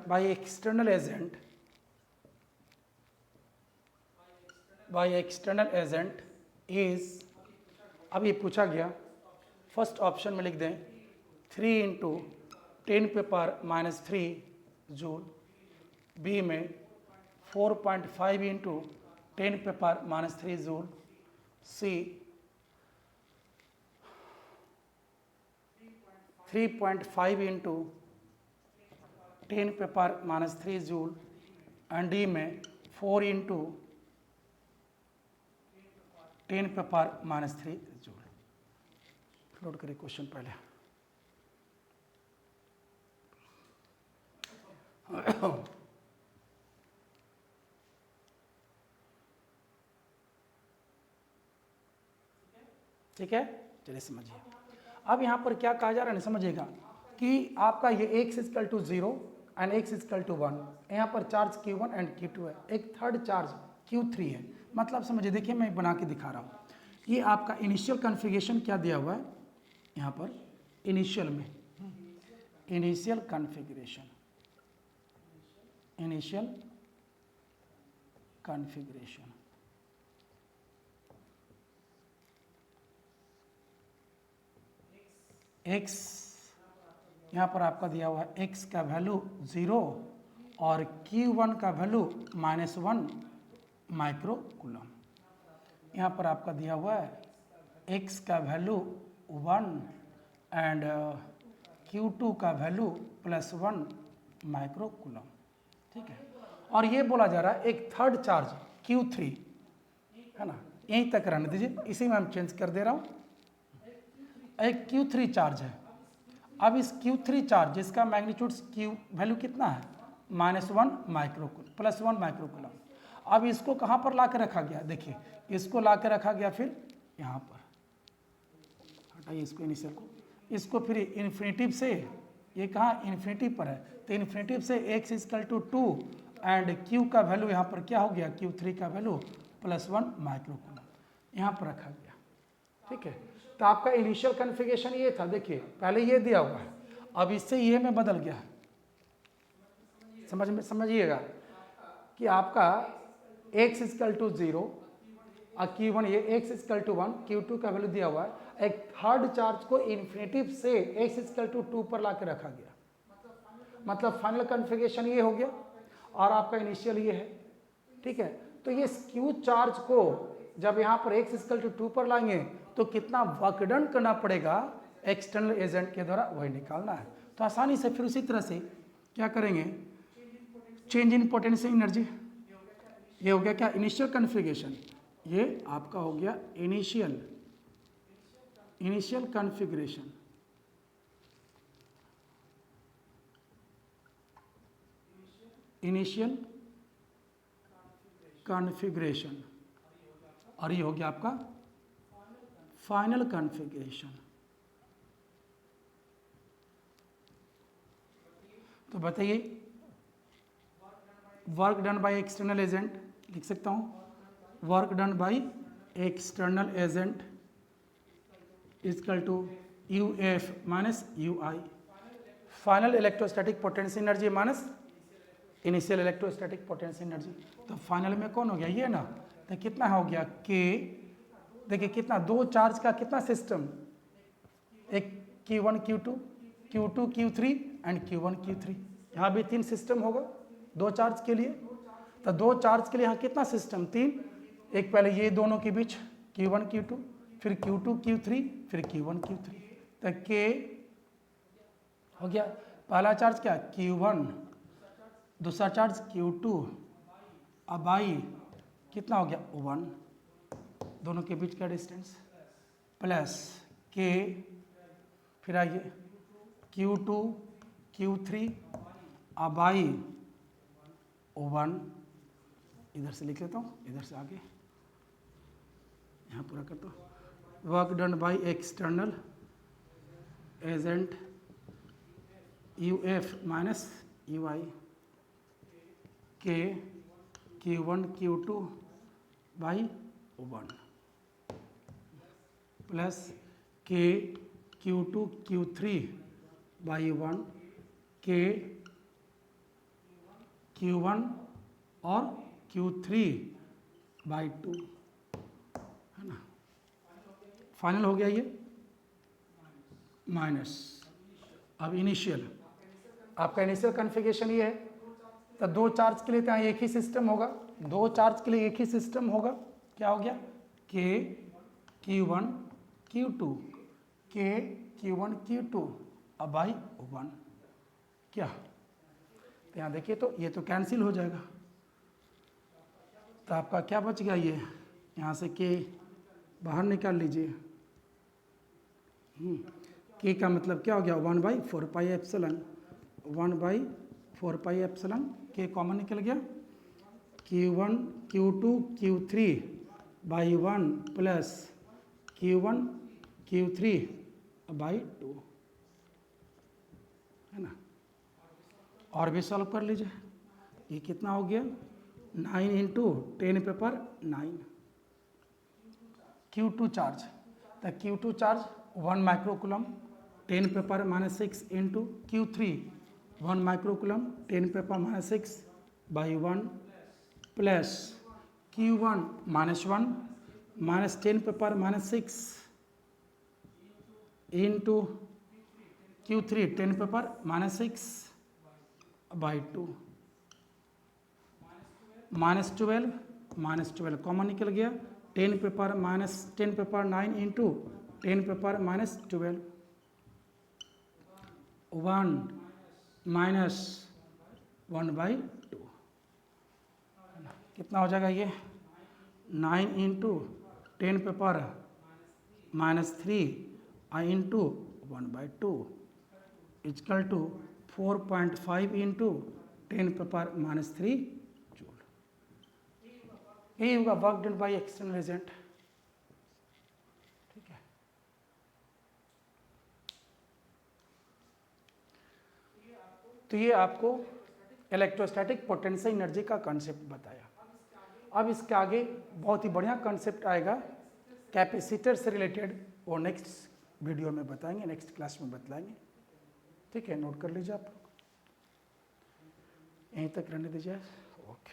by external agent is, अब ये पूछा गया, फर्स्ट ऑप्शन में लिख दें 3 into 10 पे power -3 joule, B में 4.5 into 10 पे पावर -3 जूल, सी 3.5 इंटू 10 पे पावर -3 जूल एंड डी में 4 इंटू 10 पे पावर -3 जूल। लोड करिए क्वेश्चन पहले। ठीक है, चलिए समझिए। अब यहाँ पर क्या कहा जा रहा है, समझिएगा कि आपका ये x equal to 0 and x equal to 1, यहाँ पर चार्ज Q1 एंड Q2 है, एक थर्ड चार्ज Q3 है। मतलब समझिए, देखिए मैं बना के दिखा रहा हूँ। ये आपका इनिशियल कॉन्फ़िगरेशन क्या दिया हुआ है, यहाँ पर इनिशियल में इनिशियल कॉन्फ़िगरेशन x, यहाँ पर आपका दिया हुआ है x का वैल्यू 0 और Q1 का वैल्यू -1 माइक्रोकूलम। यहाँ पर आपका दिया हुआ है x का वैल्यू 1 एंड Q2 का वैल्यू +1 माइक्रोकूलम, ठीक है। और ये बोला जा रहा है एक थर्ड चार्ज Q3 है ना, यहीं तक रहने दीजिए, इसी में हम चेंज कर दे रहा हूँ। एक Q3 चार्ज है। अब इस Q3 चार्ज जिसका मैग्नीट्यूड Q वैल्यू कितना है, -1 माइक्रोकूलम +1 माइक्रोकूलम। अब इसको कहाँ पर ला के रखा गया, देखिए इसको ला के रखा गया फिर यहाँ पर, हटाइए इसको इनिशियल को, इसको फिर इन्फिनिटिव से, ये कहाँ इन्फिनिटिव पर है, तो इन्फिनिटिव से x equal to 2 and Q का वैल्यू यहाँ पर क्या हो गया, Q3 का वैल्यू +1 माइक्रोकूलम यहाँ पर रखा गया, ठीक है। तो आपका इनिशियल कॉन्फ़िगरेशन ये था, देखिए पहले ये दिया हुआ है, अब इससे ये में बदल गया है। समझिएगा कि आपका x इजकल टू 0 और Q1, ये x इजकल टू 1, Q2 का वैल्यू दिया हुआ है, एक थर्ड चार्ज को इन्फिनिटिव से x इजकल टू 2 पर ला के रखा गया। मतलब फाइनल कॉन्फ़िगरेशन ये हो गया। और आपका इनिशियल ये है, ठीक है। तो ये क्यू चार्ज को जब यहाँ पर x इक्वल टू 2 पर लाएंगे तो कितना वर्क डन करना पड़ेगा एक्सटर्नल एजेंट के द्वारा, वही निकालना है। तो आसानी से फिर उसी तरह से क्या करेंगे, चेंज इन पोटेंशियल एनर्जी, ये हो गया क्या इनिशियल कॉन्फ़िगरेशन, ये आपका हो गया इनिशियल कॉन्फ़िगरेशन, इनिशियल कॉन्फ़िगरेशन, और ये हो गया आपका फाइनल कॉन्फ़िगरेशन। तो बताइए work done by external agent लिख सकता हूँ, work done by external agent equal to U F minus U I, final electrostatic potential energy minus initial electrostatic potential energy. तो फाइनल में कौन हो गया ये ना, तो कितना हो गया के, देखिए कितना दो चार्ज का कितना सिस्टम, एक Q1 Q2 Q2 Q3 and Q1 Q3, यहाँ भी 3 सिस्टम होगा दो चार्ज के लिए। तो दो चार्ज के लिए यहाँ कितना सिस्टम, 3, एक पहले ये दोनों के बीच Q1 Q2, फिर Q2 Q3, फिर Q1 Q3। तो के हो गया, पहला चार्ज क्या Q1, दूसरा चार्ज Q2, अब आई कितना हो गया 1, दोनों के बीच का डिस्टेंस, प्लस के, फिर आइए Q2 Q3, अब आई 1, इधर से लिख लेता हूँ, इधर से आगे यहाँ पूरा करता हूँ, work done by external agent U F minus U I, K Q1 Q2 by 1 plus के Q2 Q3 बाई 1, के Q1 और Q3 बाई 2, है ना। फाइनल हो गया ये, माइनस अब इनिशियल, आपका इनिशियल कॉन्फ़िगरेशन ये है। तो दो चार्ज के लिए तो यहाँ एक ही सिस्टम होगा, दो चार्ज के लिए एक ही सिस्टम होगा, क्या हो गया के Q1 Q2, के Q1 Q2 अब बाई 1, क्या, तो यहाँ देखिए तो ये तो कैंसिल हो जाएगा, तो आपका क्या बच गया, ये यहाँ से के बाहर निकाल लीजिए, के का मतलब क्या हो गया 1/4 पाई एप्सिलॉन, 1/4 पाई एप्सिलॉन, के कॉमन निकल गया, Q1 Q2 Q3 by 1 plus Q1 Q3 by 2, है ना। और भी सॉल्व कर लीजिए, ये कितना हो गया 9 इंटू 10⁻9, Q2 चार्ज, तो Q2 charge 1 microcoulomb 10⁻6 into Q3 1 microcoulomb 10⁻6 by 1 plus Q1 -1 minus 10⁻6 into Q3 10⁻6 by 2, -12 common निकल गया, 10⁻9 इंटू 10⁻12, 1 माइनस 1/2, कितना हो जाएगा ये 9 into 10⁻³ into 1/2 equal to 4.5 into 10⁻³ joule. यही होगा work done by external agent, ठीक है। तो ये आपको इलेक्ट्रोस्टैटिक पोटेंशियल एनर्जी का कॉन्सेप्ट बताया। अब इसके आगे बहुत ही बढ़िया कॉन्सेप्ट आएगा कैपेसिटर से रिलेटेड, वो नेक्स्ट वीडियो में बताएंगे, नेक्स्ट क्लास में बतलाएंगे, ठीक है। नोट कर लीजिए आप लोग, यहीं तक रहने दीजिए, ओके।